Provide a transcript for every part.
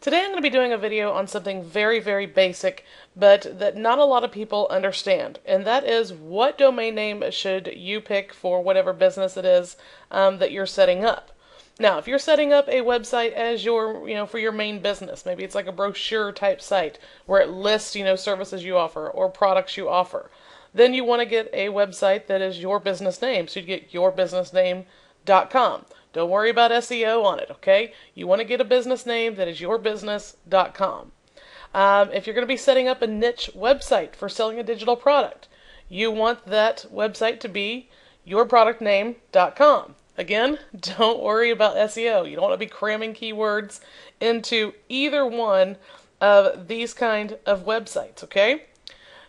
Today I'm going to be doing a video on something very, very basic, but that not a lot of people understand, and that is what domain name should you pick for whatever business it is that you're setting up. Now, if you're setting up a website as your, for your main business, maybe it's like a brochure type site where it lists, services you offer or products you offer, then you want to get a website that is your business name. So you get yourbusinessname.com. Don't worry about SEO on it, okay? You want to get a business name that is yourbusiness.com. If you're going to be setting up a niche website for selling a digital product, you want that website to be yourproductname.com. Again, don't worry about SEO. You don't want to be cramming keywords into either one of these kind of websites, okay?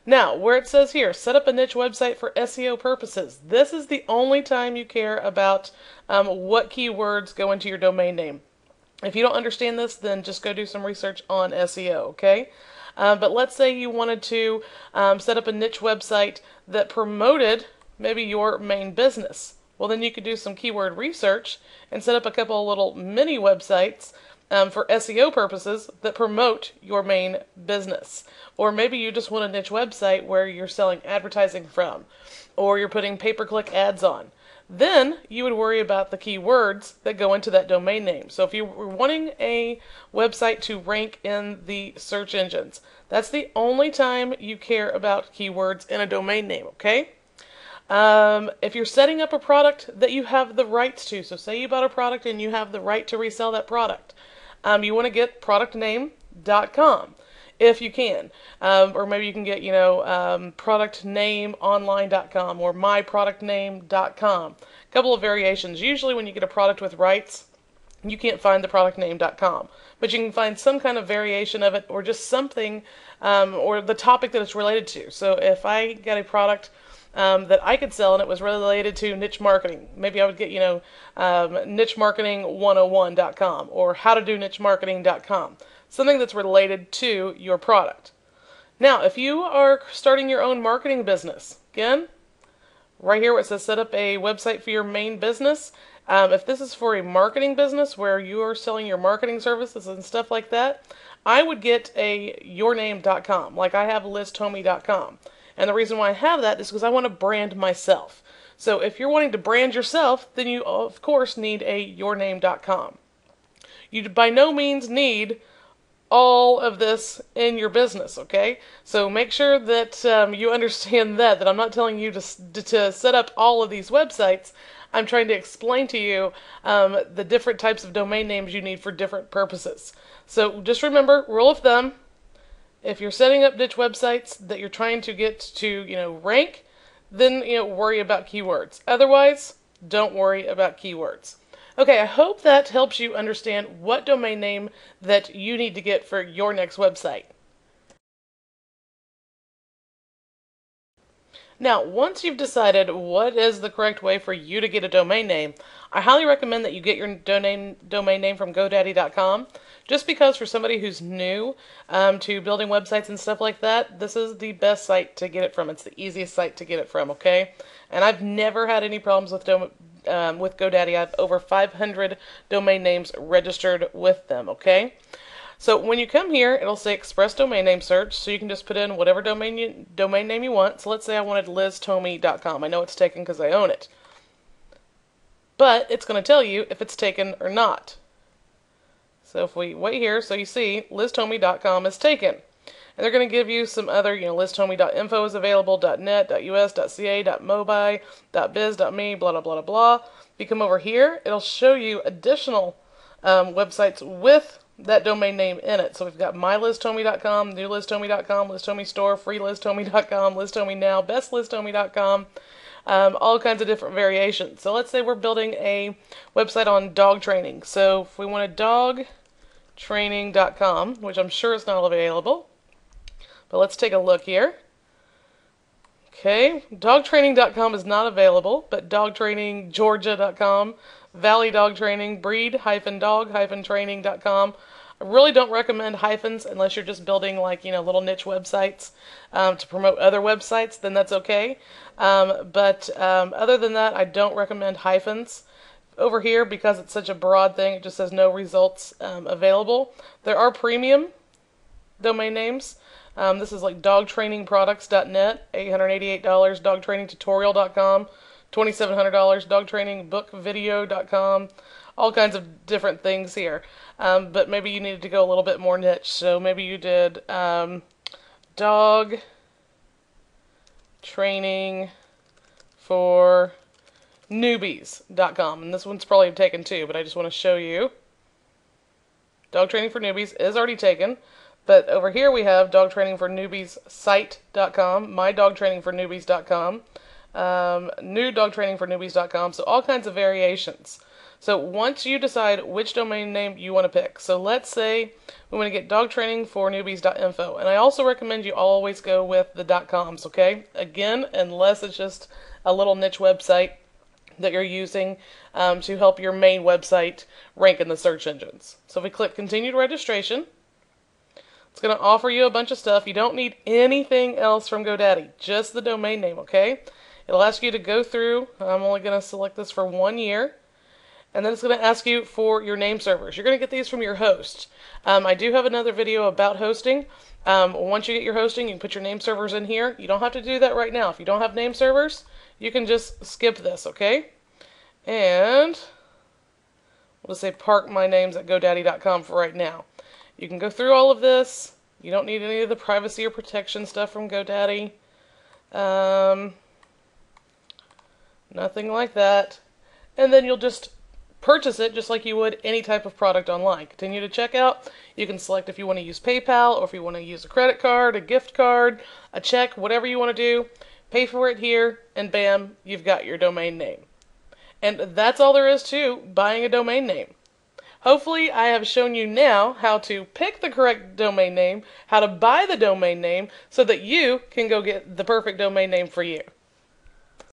Now, where it says here, set up a niche website for SEO purposes, this is the only time you care about what keywords go into your domain name. If you don't understand this, then just go do some research on SEO, okay? But let's say you wanted to set up a niche website that promoted maybe your main business. Well, then you could do some keyword research and set up a couple of little mini websites for SEO purposes that promote your main business. Or maybe you just want a niche website where you're selling advertising from, or you're putting pay-per-click ads on. Then you would worry about the keywords that go into that domain name. So if you were wanting a website to rank in the search engines, that's the only time you care about keywords in a domain name, okay? If you're setting up a product that you have the rights to, so say you bought a product and you have the right to resell that product, you want to get productname.com if you can. Or maybe you can get, productnameonline.com or myproductname.com. A couple of variations. Usually when you get a product with rights, you can't find the productname.com. But you can find some kind of variation of it or just something, or the topic that it's related to. So if I got a product that I could sell and it was related to niche marketing, maybe I would get, nichemarketing101.com or howtodonichemarketing.com. Something that's related to your product. Now, if you are starting your own marketing business, again, right here where it says set up a website for your main business, if this is for a marketing business where you are selling your marketing services and stuff like that, I would get a yourname.com, like I have liztomey.com. And the reason why I have that is because I want to brand myself. So if you're wanting to brand yourself, then you, of course, need a yourname.com. You by no means need all of this in your business, okay? So make sure that you understand that I'm not telling you to set up all of these websites. I'm trying to explain to you the different types of domain names you need for different purposes. So just remember, rule of thumb, if you're setting up niche websites that you're trying to get to, rank, then, worry about keywords. Otherwise, don't worry about keywords. Okay, I hope that helps you understand what domain name that you need to get for your next website. Now, once you've decided what is the correct way for you to get a domain name, I highly recommend that you get your domain name from GoDaddy.com. Just because for somebody who's new to building websites and stuff like that, this is the best site to get it from. It's the easiest site to get it from, okay? And I've never had any problems with GoDaddy. I have over 500 domain names registered with them, okay? So when you come here, it'll say Express Domain Name Search, so you can just put in whatever domain name you want. So let's say I wanted liztomey.com. I know it's taken because I own it. But it's going to tell you if it's taken or not. So if we wait here, so you see liztomey.com is taken. And they're going to give you some other, liztomey.info is available, .net, .us, .ca, .mobi, .biz, .me, blah, blah, blah, blah. If you come over here, it'll show you additional websites with that domain name in it. So we've got myliztomey.com, newliztomey.com, liztomey store, freeliztomey.com, liztomey now, bestliztomey.com, all kinds of different variations. So let's say we're building a website on dog training. So if we wanted dogtraining.com, which I'm sure is not available, but let's take a look here. Okay, dogtraining.com is not available, but dogtraininggeorgia.com, Valley Dog Training, breed-dog-training.com. I really don't recommend hyphens unless you're just building like, little niche websites to promote other websites, then that's okay. But other than that, I don't recommend hyphens. over here, because it's such a broad thing, it just says no results available. There are premium domain names. This is like dogtrainingproducts.net, $888, dogtrainingtutorial.com, $2,700, dogtrainingbookvideo.com, all kinds of different things here. But maybe you needed to go a little bit more niche. So maybe you did dog training for newbies.com. And this one's probably taken too, but I just want to show you. Dog training for newbies is already taken. But over here we have dogtrainingfornewbies.site.com, mydogtrainingfornewbies.com, newdogtrainingfornewbies.com, so all kinds of variations. So once you decide which domain name you want to pick, so let's say we want to get dogtrainingfornewbies.info, and I also recommend you always go with the .coms, okay? Again, unless it's just a little niche website that you're using to help your main website rank in the search engines. So if we click Continued Registration, it's going to offer you a bunch of stuff. You don't need anything else from GoDaddy, just the domain name, okay? It'll ask you to go through. I'm only going to select this for 1 year. And then it's going to ask you for your name servers. You're going to get these from your host. I do have another video about hosting. Once you get your hosting, you can put your name servers in here. You don't have to do that right now. If you don't have name servers, you can just skip this, okay? And we'll just say park my names at GoDaddy.com for right now. You can go through all of this. You don't need any of the privacy or protection stuff from GoDaddy. Nothing like that. And then you'll just purchase it just like you would any type of product online. Continue to checkout. You can select if you want to use PayPal or if you want to use a credit card, a gift card, a check, whatever you want to do. Pay for it here, and bam, you've got your domain name. And that's all there is to buying a domain name. Hopefully I have shown you now how to pick the correct domain name, how to buy the domain name, so that you can go get the perfect domain name for you.